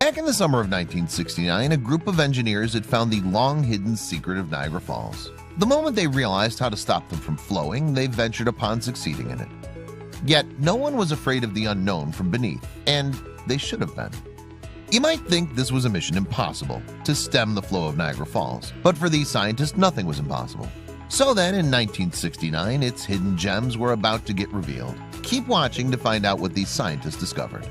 Back in the summer of 1969, a group of engineers had found the long-hidden secret of Niagara Falls. The moment they realized how to stop them from flowing, they ventured upon succeeding in it. Yet, no one was afraid of the unknown from beneath, and they should have been. You might think this was a mission impossible, to stem the flow of Niagara Falls, but for these scientists, nothing was impossible. So then, in 1969, its hidden gems were about to get revealed. Keep watching to find out what these scientists discovered.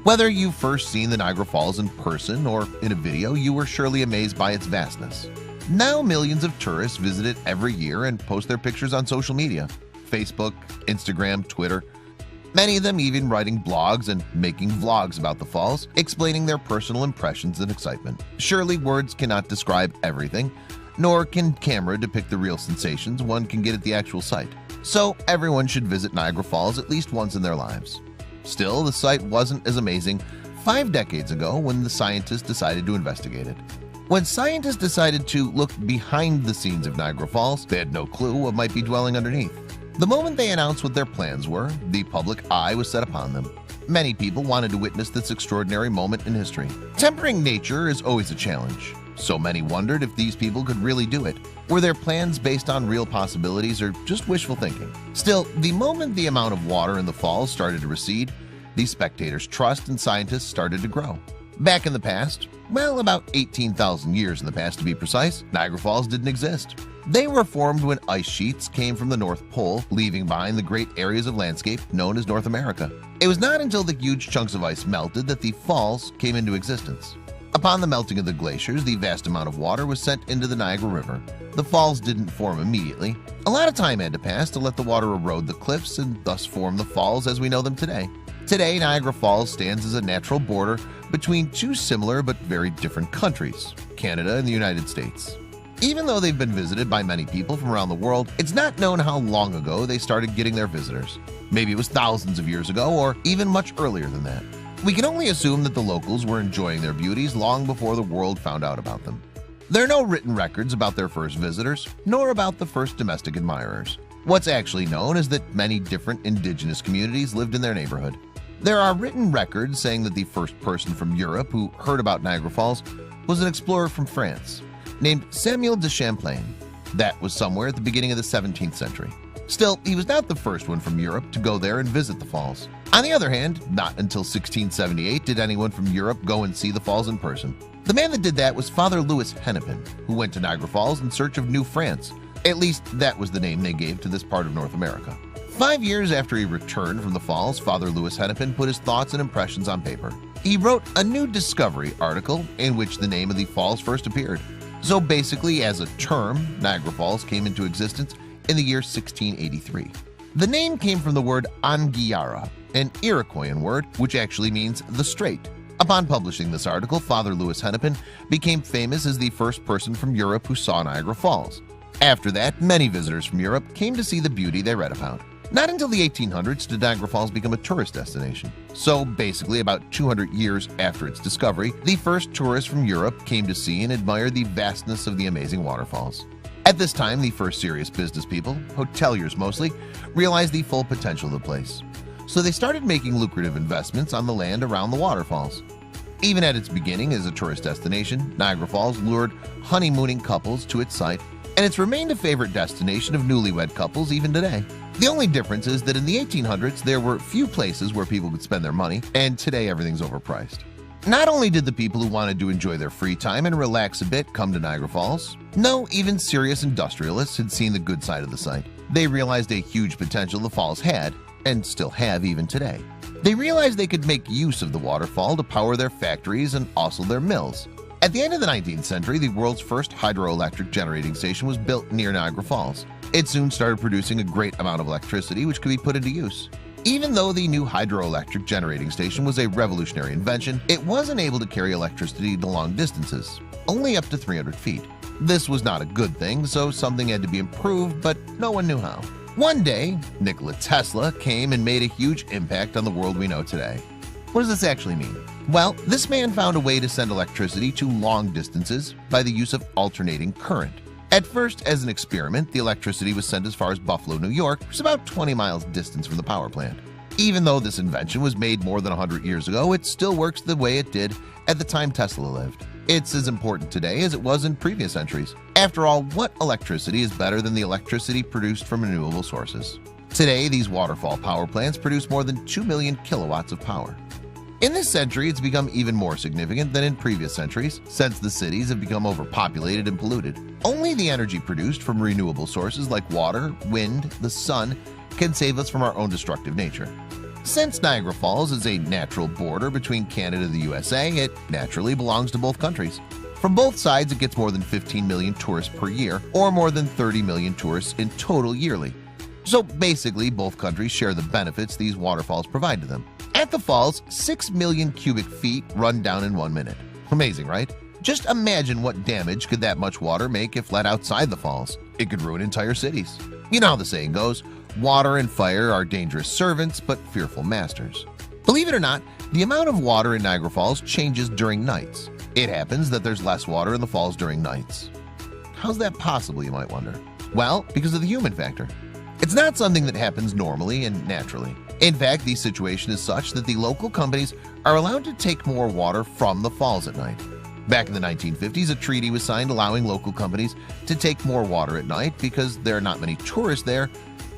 Whether you've first seen the Niagara Falls in person or in a video, you were surely amazed by its vastness. Now millions of tourists visit it every year and post their pictures on social media, Facebook, Instagram, Twitter. Many of them even writing blogs and making vlogs about the falls, explaining their personal impressions and excitement. Surely words cannot describe everything, nor can camera depict the real sensations one can get at the actual site. So everyone should visit Niagara Falls at least once in their lives. Still, the site wasn't as amazing 5 decades ago when the scientists decided to investigate it. When scientists decided to look behind the scenes of Niagara Falls, they had no clue what might be dwelling underneath. The moment they announced what their plans were, the public eye was set upon them. Many people wanted to witness this extraordinary moment in history. Tempering nature is always a challenge. So many wondered if these people could really do it. Were their plans based on real possibilities or just wishful thinking? Still, the moment the amount of water in the falls started to recede, the spectators' trust in scientists started to grow. Back in the past, well, about 18,000 years in the past to be precise, Niagara Falls didn't exist. They were formed when ice sheets came from the North Pole, leaving behind the great areas of landscape known as North America. It was not until the huge chunks of ice melted that the falls came into existence. Upon the melting of the glaciers, the vast amount of water was sent into the Niagara River. The falls didn't form immediately. A lot of time had to pass to let the water erode the cliffs and thus form the falls as we know them today. Today, Niagara Falls stands as a natural border between two similar but very different countries, Canada and the United States. Even though they've been visited by many people from around the world, it's not known how long ago they started getting their visitors. Maybe it was thousands of years ago or even much earlier than that. We can only assume that the locals were enjoying their beauties long before the world found out about them. There are no written records about their first visitors, nor about the first domestic admirers. What's actually known is that many different indigenous communities lived in their neighborhood. There are written records saying that the first person from Europe who heard about Niagara Falls was an explorer from France named Samuel de Champlain. That was somewhere at the beginning of the 17th century. Still, he was not the first one from Europe to go there and visit the falls. On the other hand, not until 1678 did anyone from Europe go and see the falls in person. The man that did that was Father Louis Hennepin, who went to Niagara Falls in search of New France. At least that was the name they gave to this part of North America. 5 years after he returned from the falls, Father Louis Hennepin put his thoughts and impressions on paper. He wrote a new discovery article in which the name of the falls first appeared. So basically, as a term, Niagara Falls came into existence in the year 1683. The name came from the word Anguiara, an Iroquoian word which actually means the strait. Upon publishing this article, Father Louis Hennepin became famous as the first person from Europe who saw Niagara Falls. After that, many visitors from Europe came to see the beauty they read about. Not until the 1800s did Niagara Falls become a tourist destination. So basically, about 200 years after its discovery, the first tourists from Europe came to see and admire the vastness of the amazing waterfalls. At this time, the first serious business people, hoteliers mostly, realized the full potential of the place. So they started making lucrative investments on the land around the waterfalls. Even at its beginning as a tourist destination, Niagara Falls lured honeymooning couples to its site, and it's remained a favorite destination of newlywed couples even today. The only difference is that in the 1800s, there were few places where people could spend their money, and today everything's overpriced. Not only did the people who wanted to enjoy their free time and relax a bit come to Niagara Falls, no, even serious industrialists had seen the good side of the site. They realized a huge potential the falls had, and still have even today. They realized they could make use of the waterfall to power their factories and also their mills. At the end of the 19th century, the world's first hydroelectric generating station was built near Niagara Falls. It soon started producing a great amount of electricity which could be put into use. Even though the new hydroelectric generating station was a revolutionary invention, it wasn't able to carry electricity to long distances, only up to 300 feet. This was not a good thing, so something had to be improved, but no one knew how. One day, Nikola Tesla came and made a huge impact on the world we know today. What does this actually mean? Well, this man found a way to send electricity to long distances by the use of alternating current. At first, as an experiment, the electricity was sent as far as Buffalo, New York, which is about 20 miles distance from the power plant. Even though this invention was made more than 100 years ago, it still works the way it did at the time Tesla lived. It's as important today as it was in previous centuries. After all, what electricity is better than the electricity produced from renewable sources? Today, these waterfall power plants produce more than 2 million kilowatts of power. In this century, it's become even more significant than in previous centuries, since the cities have become overpopulated and polluted. Only the energy produced from renewable sources like water, wind, the sun can save us from our own destructive nature. Since Niagara Falls is a natural border between Canada and the USA, it naturally belongs to both countries. From both sides, it gets more than 15 million tourists per year, or more than 30 million tourists in total yearly. So basically, both countries share the benefits these waterfalls provide to them. At the falls, 6 million cubic feet run down in 1 minute. Amazing, right? Just imagine what damage could that much water make if let outside the falls. It could ruin entire cities. You know how the saying goes, water and fire are dangerous servants, but fearful masters. Believe it or not, the amount of water in Niagara Falls changes during nights. It happens that there's less water in the falls during nights. How's that possible, you might wonder? Well, because of the human factor. It's not something that happens normally and naturally. In fact, the situation is such that the local companies are allowed to take more water from the falls at night. Back in the 1950s, a treaty was signed allowing local companies to take more water at night because there are not many tourists there,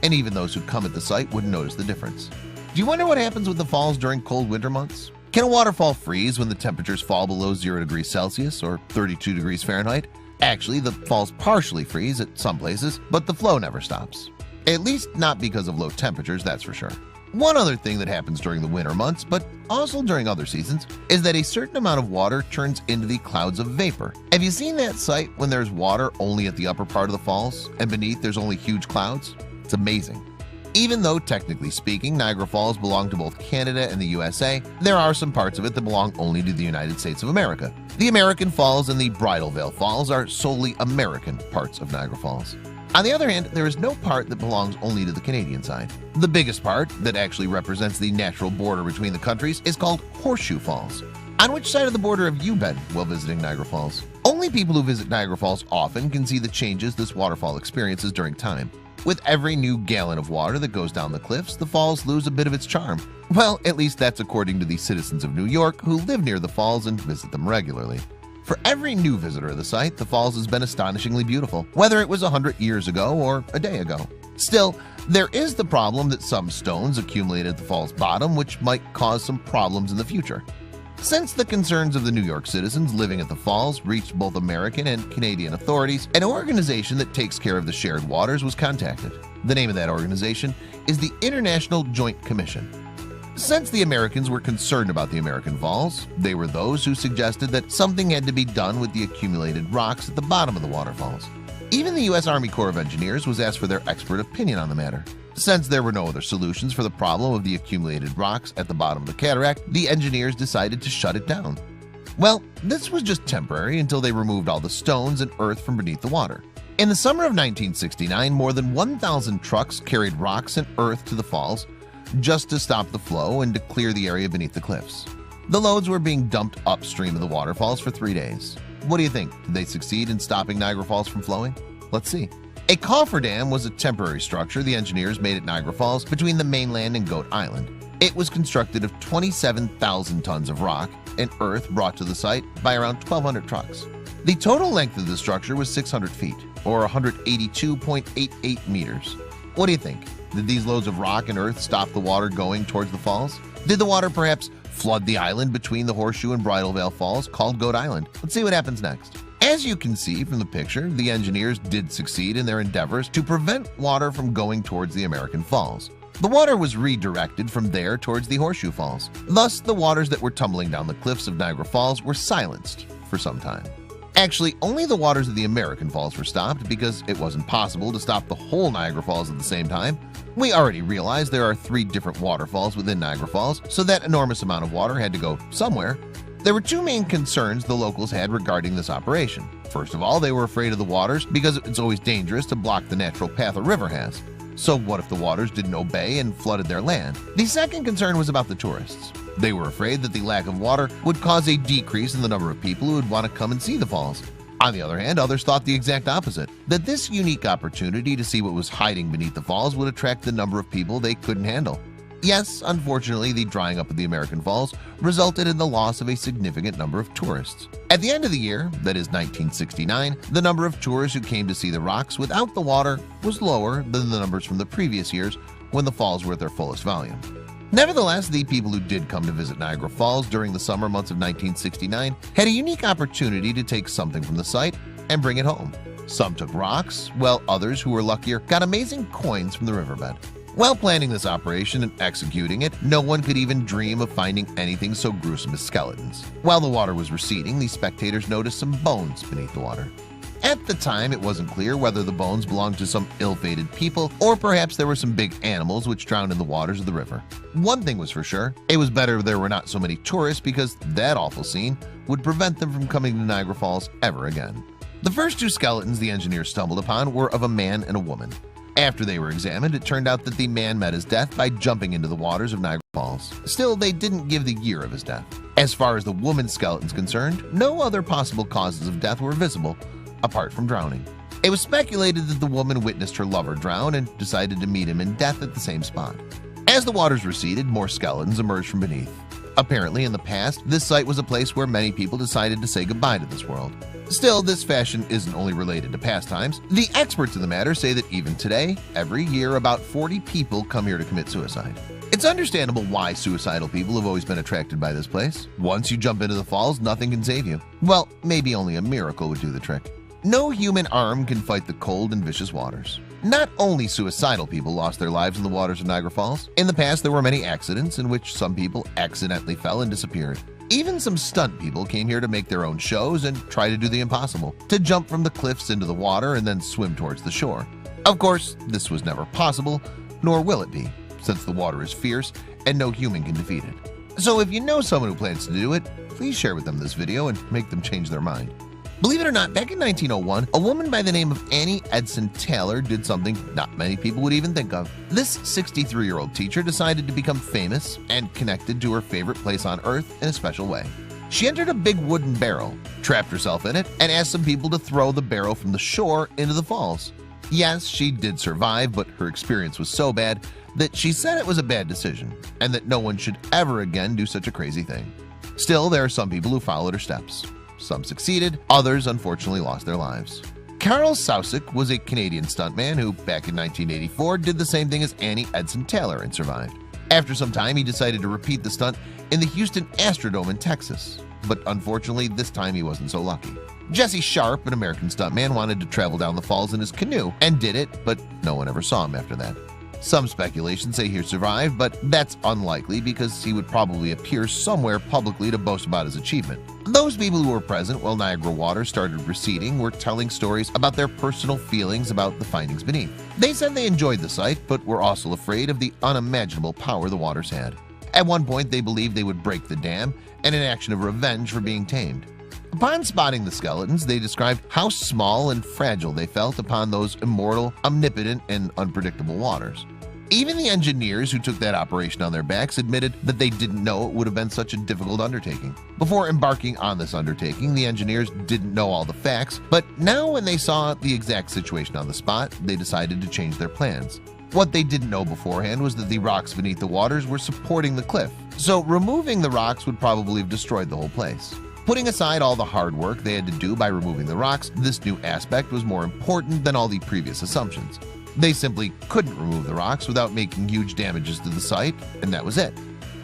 and even those who come at the site wouldn't notice the difference. Do you wonder what happens with the falls during cold winter months? Can a waterfall freeze when the temperatures fall below 0 degrees Celsius or 32 degrees Fahrenheit? Actually, the falls partially freeze at some places, but the flow never stops. At least not because of low temperatures, that's for sure. One other thing that happens during the winter months, but also during other seasons, is that a certain amount of water turns into the clouds of vapor. Have you seen that sight when there's water only at the upper part of the falls, and beneath there's only huge clouds? It's amazing. Even though technically speaking, Niagara Falls belong to both Canada and the USA, there are some parts of it that belong only to the United States of America. The American Falls and the Bridal Veil Falls are solely American parts of Niagara Falls. On the other hand, there is no part that belongs only to the Canadian side. The biggest part, that actually represents the natural border between the countries, is called Horseshoe Falls. On which side of the border have you been while visiting Niagara Falls? Only people who visit Niagara Falls often can see the changes this waterfall experiences during time. With every new gallon of water that goes down the cliffs, the falls lose a bit of its charm. Well, at least that's according to the citizens of New York who live near the falls and visit them regularly. For every new visitor of the site, the falls has been astonishingly beautiful, whether it was 100 years ago or a day ago. Still, there is the problem that some stones accumulate at the fall's bottom, which might cause some problems in the future. Since the concerns of the New York citizens living at the falls reached both American and Canadian authorities, an organization that takes care of the shared waters was contacted. The name of that organization is the International Joint Commission. Since the Americans were concerned about the American Falls, they were those who suggested that something had to be done with the accumulated rocks at the bottom of the waterfalls. Even the U.S. Army Corps of Engineers was asked for their expert opinion on the matter. Since there were no other solutions for the problem of the accumulated rocks at the bottom of the cataract, the engineers decided to shut it down. Well, this was just temporary until they removed all the stones and earth from beneath the water. In the summer of 1969, more than 1,000 trucks carried rocks and earth to the falls just to stop the flow and to clear the area beneath the cliffs. The loads were being dumped upstream of the waterfalls for 3 days. What do you think? Did they succeed in stopping Niagara Falls from flowing? Let's see. A cofferdam was a temporary structure the engineers made at Niagara Falls between the mainland and Goat Island. It was constructed of 27,000 tons of rock and earth brought to the site by around 1,200 trucks. The total length of the structure was 600 feet, or 182.88 meters. What do you think? Did these loads of rock and earth stop the water going towards the falls? Did the water perhaps flood the island between the Horseshoe and Bridal Veil Falls called Goat Island? Let's see what happens next. As you can see from the picture, the engineers did succeed in their endeavors to prevent water from going towards the American Falls. The water was redirected from there towards the Horseshoe Falls. Thus, the waters that were tumbling down the cliffs of Niagara Falls were silenced for some time. Actually, only the waters of the American Falls were stopped because it wasn't possible to stop the whole Niagara Falls at the same time. We already realized there are 3 different waterfalls within Niagara Falls, so that enormous amount of water had to go somewhere. There were 2 main concerns the locals had regarding this operation. First of all, they were afraid of the waters because it's always dangerous to block the natural path a river has. So what if the waters didn't obey and flooded their land? The second concern was about the tourists. They were afraid that the lack of water would cause a decrease in the number of people who would want to come and see the falls. On the other hand, others thought the exact opposite, that this unique opportunity to see what was hiding beneath the falls would attract the number of people they couldn't handle. Yes, unfortunately, the drying up of the American Falls resulted in the loss of a significant number of tourists. At the end of the year, that is 1969, the number of tourists who came to see the rocks without the water was lower than the numbers from the previous years when the falls were at their fullest volume. Nevertheless, the people who did come to visit Niagara Falls during the summer months of 1969 had a unique opportunity to take something from the site and bring it home. Some took rocks, while others who were luckier got amazing coins from the riverbed. While planning this operation and executing it, no one could even dream of finding anything so gruesome as skeletons. While the water was receding, the spectators noticed some bones beneath the water. At the time, it wasn't clear whether the bones belonged to some ill-fated people or perhaps there were some big animals which drowned in the waters of the river. One thing was for sure, it was better there were not so many tourists because that awful scene would prevent them from coming to Niagara Falls ever again. The first two skeletons the engineers stumbled upon were of a man and a woman. After they were examined, it turned out that the man met his death by jumping into the waters of Niagara Falls. Still, they didn't give the year of his death. As far as the woman's skeleton is concerned, no other possible causes of death were visible, apart from drowning. It was speculated that the woman witnessed her lover drown and decided to meet him in death at the same spot. As the waters receded, more skeletons emerged from beneath. Apparently, in the past, this site was a place where many people decided to say goodbye to this world. Still, this fashion isn't only related to pastimes. The experts in the matter say that even today, every year, about 40 people come here to commit suicide. It's understandable why suicidal people have always been attracted by this place. Once you jump into the falls, nothing can save you. Well, maybe only a miracle would do the trick. No human arm can fight the cold and vicious waters. Not only suicidal people lost their lives in the waters of Niagara Falls. In the past, there were many accidents in which some people accidentally fell and disappeared. Even some stunt people came here to make their own shows and try to do the impossible, to jump from the cliffs into the water and then swim towards the shore. Of course, this was never possible, nor will it be, since the water is fierce and no human can defeat it. So if you know someone who plans to do it, please share with them this video and make them change their mind. Believe it or not, back in 1901, a woman by the name of Annie Edson Taylor did something not many people would even think of. This 63-year-old teacher decided to become famous and connected to her favorite place on Earth in a special way. She entered a big wooden barrel, trapped herself in it, and asked some people to throw the barrel from the shore into the falls. Yes, she did survive, but her experience was so bad that she said it was a bad decision and that no one should ever again do such a crazy thing. Still, there are some people who followed her steps. Some succeeded, others unfortunately lost their lives. Carl Sousick was a Canadian stuntman who, back in 1984, did the same thing as Annie Edson Taylor and survived. After some time, he decided to repeat the stunt in the Houston Astrodome in Texas, but unfortunately, this time he wasn't so lucky. Jesse Sharp, an American stuntman, wanted to travel down the falls in his canoe and did it, but no one ever saw him after that. Some speculation say he survived, but that's unlikely because he would probably appear somewhere publicly to boast about his achievement. Those people who were present while Niagara water started receding were telling stories about their personal feelings about the findings beneath. They said they enjoyed the sight, but were also afraid of the unimaginable power the waters had. At one point, they believed they would break the dam in an action of revenge for being tamed. Upon spotting the skeletons, they described how small and fragile they felt upon those immortal, omnipotent, and unpredictable waters. Even the engineers who took that operation on their backs admitted that they didn't know it would have been such a difficult undertaking. Before embarking on this undertaking, the engineers didn't know all the facts, but now when they saw the exact situation on the spot, they decided to change their plans. What they didn't know beforehand was that the rocks beneath the waters were supporting the cliff, so removing the rocks would probably have destroyed the whole place. Putting aside all the hard work they had to do by removing the rocks, this new aspect was more important than all the previous assumptions. They simply couldn't remove the rocks without making huge damages to the site, and that was it.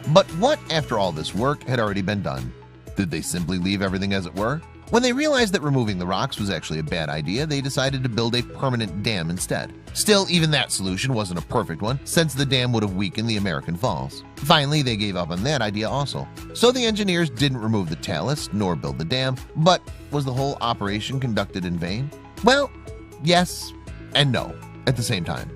But what, after all this work, had already been done? Did they simply leave everything as it were? When they realized that removing the rocks was actually a bad idea, they decided to build a permanent dam instead. Still, even that solution wasn't a perfect one, since the dam would have weakened the American Falls. Finally, they gave up on that idea also. So the engineers didn't remove the talus nor build the dam, but was the whole operation conducted in vain? Well, yes and no at the same time.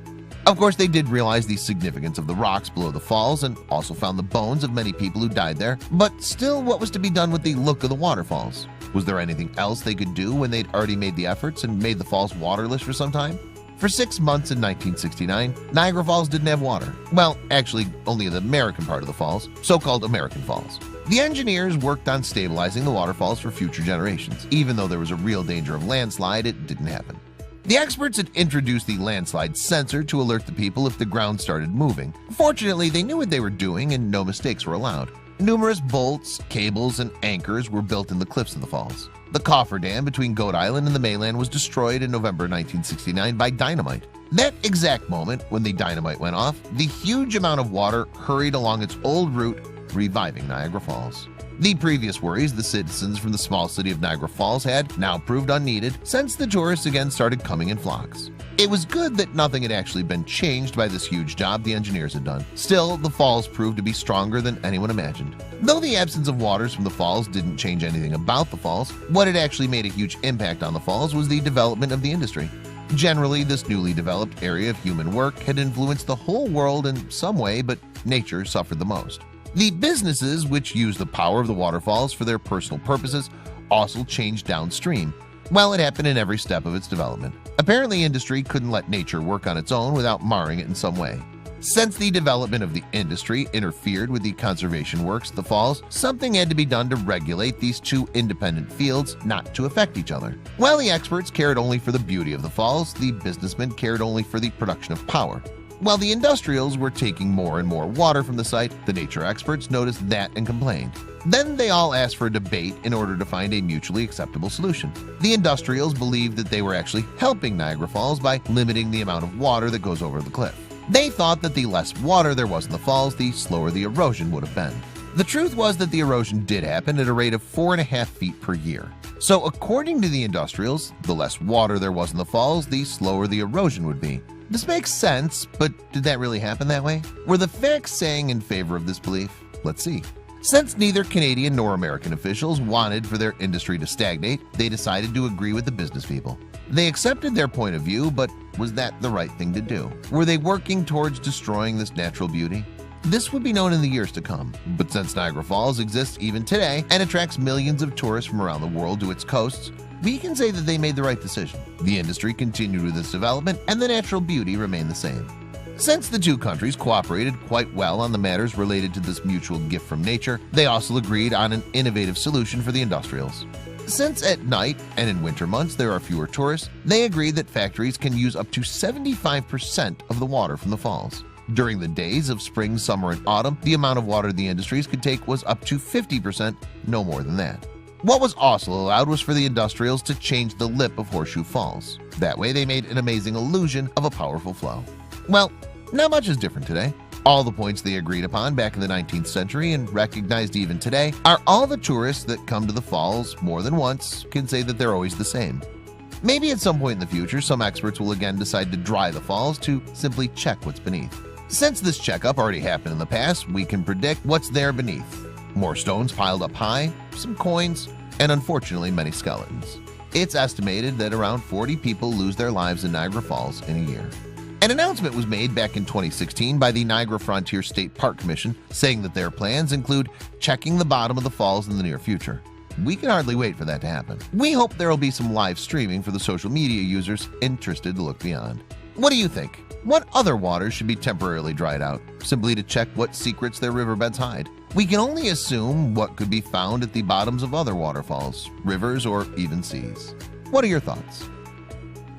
Of course, they did realize the significance of the rocks below the falls and also found the bones of many people who died there, but still, what was to be done with the look of the waterfalls? Was there anything else they could do when they'd already made the efforts and made the falls waterless for some time? For 6 months in 1969, Niagara Falls didn't have water. Well, actually, only the American part of the falls, so-called American Falls. The engineers worked on stabilizing the waterfalls for future generations. Even though there was a real danger of landslide, it didn't happen. The experts had introduced the landslide sensor to alert the people if the ground started moving. Fortunately, they knew what they were doing and no mistakes were allowed. Numerous bolts, cables, and anchors were built in the cliffs of the falls. The coffer dam between Goat Island and the mainland was destroyed in November 1969 by dynamite. That exact moment when the dynamite went off, the huge amount of water hurried along its old route, reviving Niagara Falls. The previous worries the citizens from the small city of Niagara Falls had now proved unneeded since the tourists again started coming in flocks. It was good that nothing had actually been changed by this huge job the engineers had done. Still, the falls proved to be stronger than anyone imagined. Though the absence of waters from the falls didn't change anything about the falls, what had actually made a huge impact on the falls was the development of the industry. Generally, this newly developed area of human work had influenced the whole world in some way, but nature suffered the most. The businesses which used the power of the waterfalls for their personal purposes also changed downstream. Well, it happened in every step of its development. Apparently, industry couldn't let nature work on its own without marring it in some way. Since the development of the industry interfered with the conservation works at the falls, something had to be done to regulate these two independent fields not to affect each other. While the experts cared only for the beauty of the falls, the businessmen cared only for the production of power. While the industrials were taking more and more water from the site, the nature experts noticed that and complained. Then they all asked for a debate in order to find a mutually acceptable solution. The industrials believed that they were actually helping Niagara Falls by limiting the amount of water that goes over the cliff. They thought that the less water there was in the falls, the slower the erosion would have been. The truth was that the erosion did happen at a rate of 4.5 feet per year. So according to the industrials, the less water there was in the falls, the slower the erosion would be. This makes sense, but did that really happen that way? Were the facts saying in favor of this belief? Let's see. Since neither Canadian nor American officials wanted for their industry to stagnate, they decided to agree with the business people. They accepted their point of view, but was that the right thing to do? Were they working towards destroying this natural beauty? This would be known in the years to come, but since Niagara Falls exists even today and attracts millions of tourists from around the world to its coasts, we can say that they made the right decision. The industry continued with its development and the natural beauty remained the same. Since the two countries cooperated quite well on the matters related to this mutual gift from nature, they also agreed on an innovative solution for the industrials. Since at night and in winter months there are fewer tourists, they agreed that factories can use up to 75% of the water from the falls. During the days of spring, summer, and autumn, the amount of water the industries could take was up to 50%, no more than that. What was also allowed was for the industrials to change the lip of Horseshoe Falls. That way they made an amazing illusion of a powerful flow. Well, not much is different today. All the points they agreed upon back in the 19th century and recognized even today are all the tourists that come to the falls more than once can say that they're always the same. Maybe at some point in the future, some experts will again decide to dry the falls to simply check what's beneath. Since this checkup already happened in the past, we can predict what's there beneath. More stones piled up high, some coins, and unfortunately many skeletons. It's estimated that around 40 people lose their lives in Niagara Falls in a year. An announcement was made back in 2016 by the Niagara Frontier State Park Commission saying that their plans include checking the bottom of the falls in the near future. We can hardly wait for that to happen. We hope there will be some live streaming for the social media users interested to look beyond. What do you think? What other waters should be temporarily dried out, simply to check what secrets their riverbeds hide? We can only assume what could be found at the bottoms of other waterfalls, rivers, or even seas. What are your thoughts?